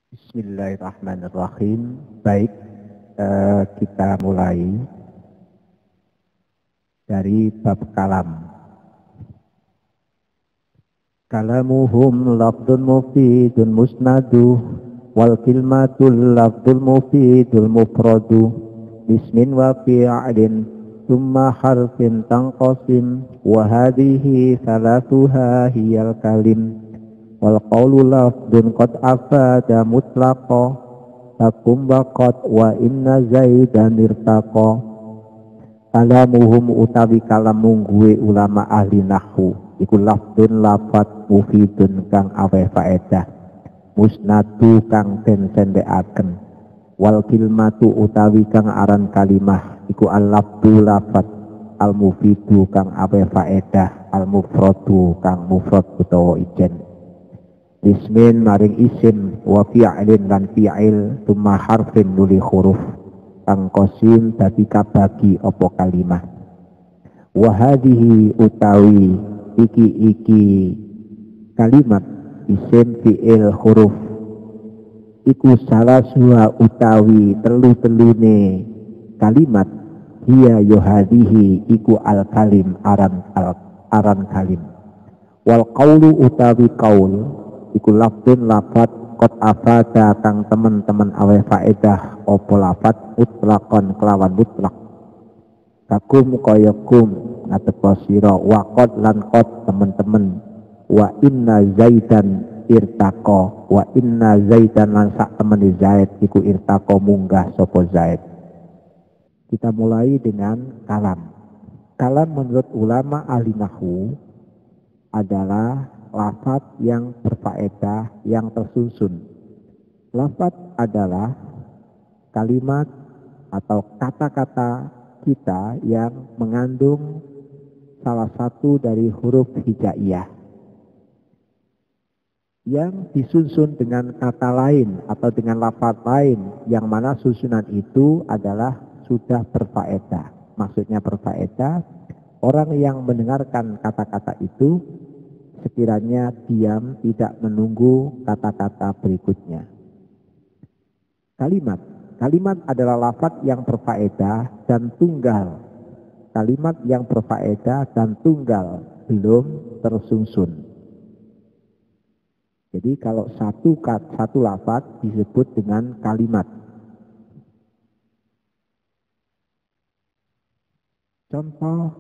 Bismillahirrahmanirrahim. Baik, kita mulai dari bab kalam. Kalamuhum lafdun mufidun musnadu wal kilmatul lafdul mufidul mufradu bismin wa fi'alin thumma harfin tanqasim wa hadhihi thalathuha hiyal kalim wal qawlu lafdun qad afada mutlaqa takum baqat wa inna zaidan irtaqa. Kalamuhum utawi kalam mungguwe ulama ahli nahwu iku lafdun lafat mufidun kang awe faedah musnadu kang den sendekaken wal kilmatu utawi kang aran kalimah iku al lafdu lafat al mufidu kang awe faedah al mufradu kang mufrad utawa ijen ismin maring isim wa fi'lin lan fi'il tumma harfin nuli huruf kang qasim dadi kabagi apa kalimah wa hadhihi utawi iki kalimat isim fi'il huruf iku salah suha utawi telu-telune kalimat hiya yuhadihi iku al kalim aran kalim wal qawlu utawi qaul iku lafdun lafat kot afada kang temen-temen awe faedah opo lafat mutlakon kelawan mutlak kakum koyokum ngatepo sira wakot lan kot temen-temen wa inna zaidan irtako wa inna zaidan lan sak temeni zaid iku irtako munggah sopo zaid. Kita mulai dengan kalam. Kalam menurut ulama ahli nahwu adalah lafaz yang berfaedah yang tersusun. Lafaz adalah kalimat atau kata-kata kita yang mengandung salah satu dari huruf hijaiyah yang disusun dengan kata lain atau dengan lafaz lain yang mana susunan itu adalah sudah berfaedah. Maksudnya berfaedah, orang yang mendengarkan kata-kata itu sekiranya diam tidak menunggu kata-kata berikutnya. Kalimat adalah lafaz yang berfaedah dan tunggal. Kalimat yang berfaedah dan tunggal belum tersusun. Jadi kalau satu lafaz disebut dengan kalimat. Contoh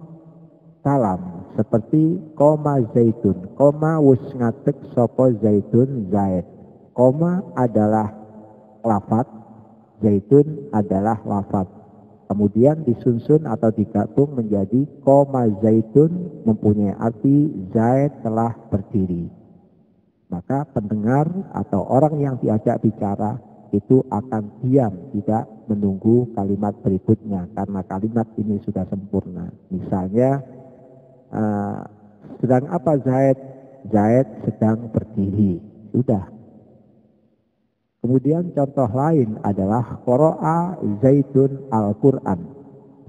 kalam seperti koma zaitun, koma wus ngatek sopo zaitun zaid. Koma adalah lafaz, zaitun adalah lafaz. Kemudian disusun atau digabung menjadi koma zaitun mempunyai arti zaid telah berdiri. Maka pendengar atau orang yang diajak bicara itu akan diam, tidak menunggu kalimat berikutnya karena kalimat ini sudah sempurna. Misalnya sedang apa Zaid? Zaid sedang berdiri. Sudah. Kemudian contoh lain adalah qara'a Zaidun Al-Qur'an.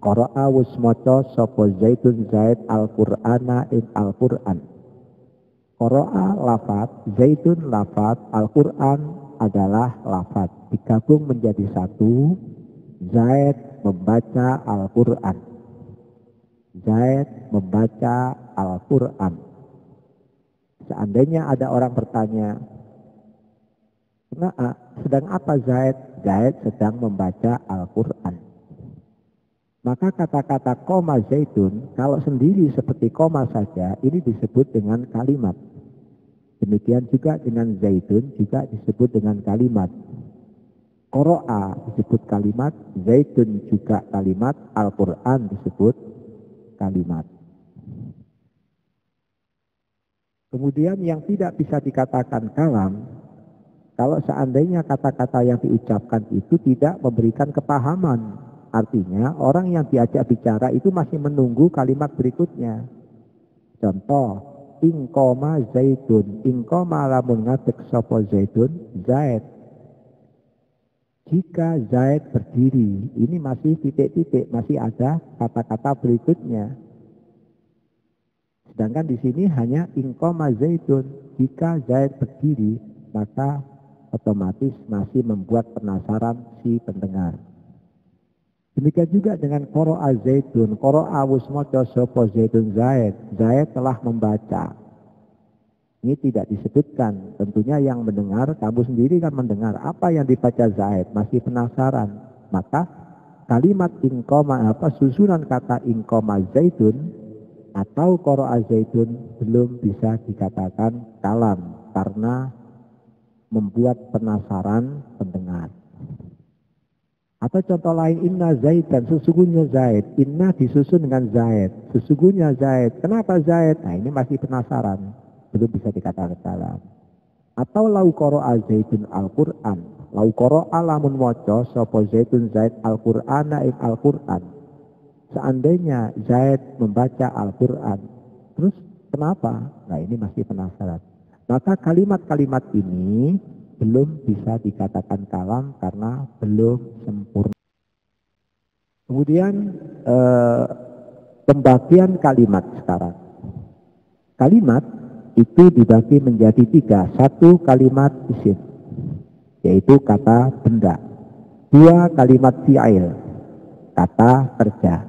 Qara'a wis maca sapa Zaidun Zaid Al-Qur'ana ing Al-Qur'an. Qara'a lafaz, Zaidun lafaz, Al-Qur'an adalah lafaz. Digabung menjadi satu, Zaid membaca Al-Qur'an. Zaid membaca Al-Qur'an. Seandainya ada orang bertanya, sedang apa Zaid? Zaid sedang membaca Al-Qur'an. Maka kata-kata koma zaitun, kalau sendiri seperti koma saja, ini disebut dengan kalimat. Demikian juga dengan zaitun juga disebut dengan kalimat. Qara'a disebut kalimat, zaitun juga kalimat, Al-Qur'an disebut kalimat. Kemudian yang tidak bisa dikatakan kalam, kalau seandainya kata-kata yang diucapkan itu tidak memberikan kepahaman. Artinya orang yang diajak bicara itu masih menunggu kalimat berikutnya. Contoh, ingkoma zaitun, ingkoma lamun ngadeg sapa zaitun, zaid. Jika zaid berdiri, ini masih titik-titik, masih ada kata-kata berikutnya. Sedangkan di sini hanya ingkoma zaitun. Jika zaid berdiri, maka otomatis masih membuat penasaran si pendengar. Demikian juga dengan qara'a Zaidun, qara'a wis maca sapa Zaidun Zaid. Zaid telah membaca. Ini tidak disebutkan. Tentunya yang mendengar, kamu sendiri kan mendengar apa yang dibaca Zaid, masih penasaran. Maka kalimat susunan kata inqoma Zaidun atau qara'a Zaidun belum bisa dikatakan kalam karena membuat penasaran pendengar. Atau contoh lain, inna Zaidan, sesungguhnya Zaid. Inna disusun dengan Zaid, sesungguhnya Zaid. Kenapa Zaid? Nah, ini masih penasaran, belum bisa dikatakan kalam. Atau lau qara'a Zaidun al-Qur'an, lau qara'a lamun waca sapa Zaidun Zaid al-Qur'ana ing al-Qur'an. Seandainya Zaid membaca Al-Qur'an, terus kenapa? Nah, ini masih penasaran. Maka kalimat-kalimat ini belum bisa dikatakan kalam karena belum sempurna. Kemudian pembagian kalimat sekarang. Kalimat itu dibagi menjadi 3. 1 kalimat isim, yaitu kata benda. 2 kalimat fi'il, kata kerja.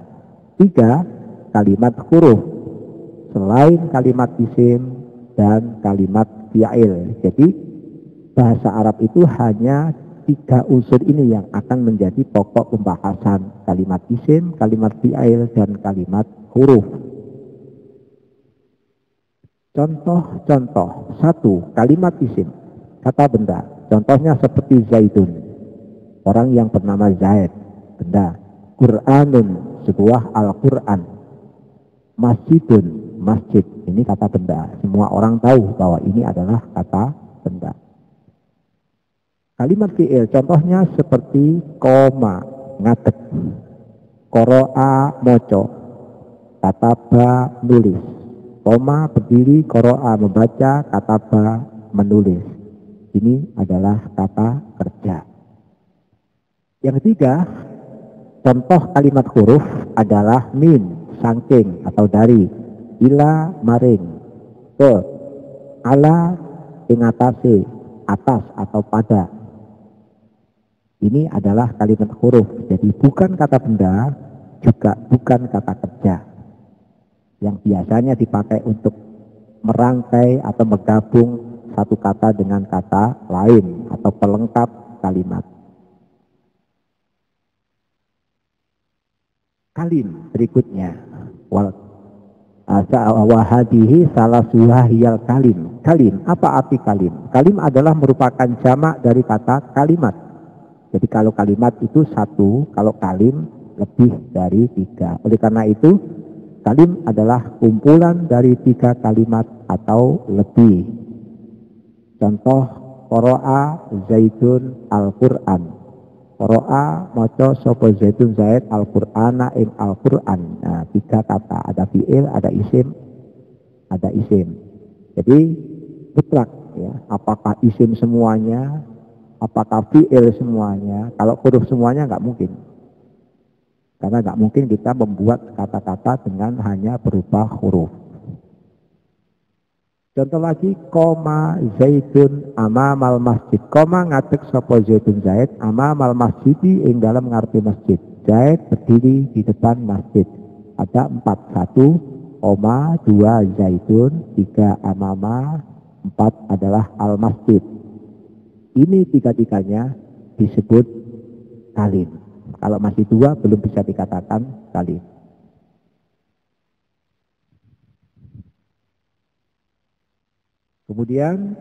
3 kalimat huruf, selain kalimat isim dan kalimat fi'il. Jadi bahasa Arab itu hanya 3 unsur ini yang akan menjadi pokok pembahasan. Kalimat isim, kalimat fi'il, dan kalimat huruf. Contoh-contoh. 1. Kalimat isim, kata benda. Contohnya seperti Zaidun, orang yang bernama Zaid, benda. Qur'anun, sebuah Al-Qur'an. Masjidun, masjid, ini kata benda. Semua orang tahu bahwa ini adalah kata benda. Kalimat fi'il, contohnya seperti koma, ngadeg. Qara'a, moco. Kataba, nulis. Koma, berdiri. Qara'a, membaca. Kataba, menulis. Ini adalah kata kerja. Yang ketiga, contoh kalimat huruf adalah min, saking atau dari. Ila, maring. Ke, ala, ingatasi, atas atau pada. Ini adalah kalimat huruf. Jadi bukan kata benda, juga bukan kata kerja. Yang biasanya dipakai untuk merangkai atau menggabung satu kata dengan kata lain atau pelengkap kalimat. Kalim berikutnya. Wahadihi salah suhahiyal kalim. Kalim, apa arti kalim? Kalim adalah merupakan jamak dari kata kalimat. Jadi kalau kalimat itu 1, kalau kalim lebih dari 3. Oleh karena itu, kalim adalah kumpulan dari 3 kalimat atau lebih. Contoh, qara'a Zaidun Al-Qur'an. Qara'a maca sapa Zaidun Zaid Al-Qur'ana ing Al-Qur'an. Nah, 3 kata, ada fi'il, ada isim, ada isim. Jadi mutlak ya, apakah isim semuanya, apakah fi'il semuanya? Kalau huruf semuanya nggak mungkin. Karena nggak mungkin kita membuat kata-kata dengan hanya berupa huruf. Contoh lagi, koma Zaidun amamal masjid. Koma ngadeg sapa Zaidun Zaid amamal masjidi ing dalam ngarti masjid. Zaid berdiri di depan masjid. Ada 4. 1, koma, 2 Zaidun, 3 amama, 4 adalah al-masjid. Ini 3-tiganya disebut kalim. Kalau masih 2 belum bisa dikatakan kalim. Kemudian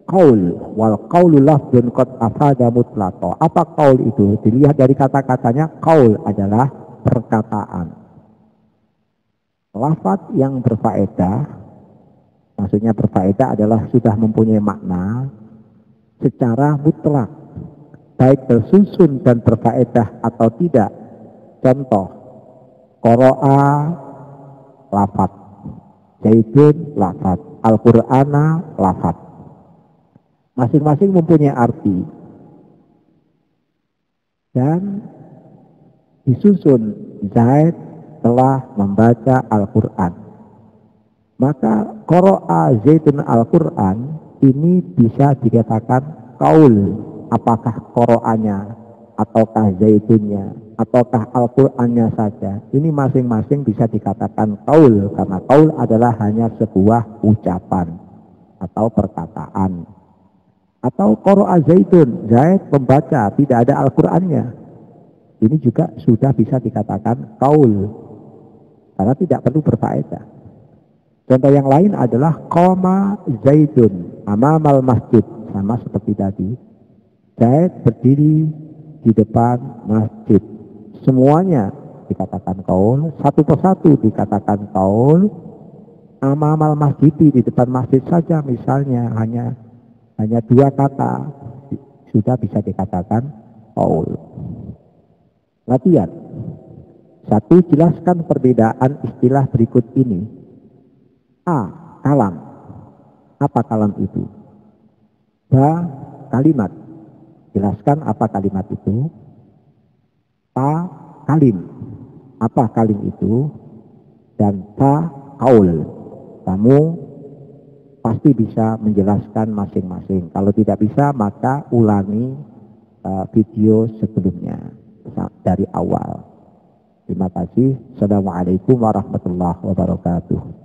qaul, wal qaulu lafdun qad afada mutlaqo. Apa qaul itu? Dilihat dari kata-katanya, qaul adalah perkataan. Lafaz yang berfaedah, maksudnya berfaedah adalah sudah mempunyai makna secara mutlak, baik tersusun dan berfaedah atau tidak. Contoh, qara'a lafaz, Zaidun lafaz, Al-Qur'ana lafaz. Masing-masing mempunyai arti dan disusun. Zaid telah membaca Al-Qur'an. Maka qara'a Zaidun Al-Qur'an ini bisa dikatakan kaul, apakah Qur'annya, ataukah zaitunnya, ataukah Al-Qur'annya saja. Ini masing-masing bisa dikatakan kaul, karena kaul adalah hanya sebuah ucapan atau perkataan. Atau Qur'an zaitun, Zaid membaca, tidak ada Al-Qur'annya. Ini juga sudah bisa dikatakan kaul, karena tidak perlu berfaedah. Contoh yang lain adalah qama zaitun amamal masjid, sama seperti tadi. Zaid berdiri di depan masjid. Semuanya dikatakan kaul, satu persatu dikatakan kaul. Amamal masjid, di depan masjid saja misalnya hanya dua kata sudah bisa dikatakan kaul. Latihan. 1. Jelaskan perbedaan istilah berikut ini. A. Kalam. Apa kalam itu? B. Kalimat. Jelaskan apa kalimat itu. A. Kalim. Apa kalim itu? Dan T. Kaul. Kamu pasti bisa menjelaskan masing-masing. Kalau tidak bisa, maka ulangi video sebelumnya dari awal. Terima kasih. Assalamualaikum warahmatullahi wabarakatuh.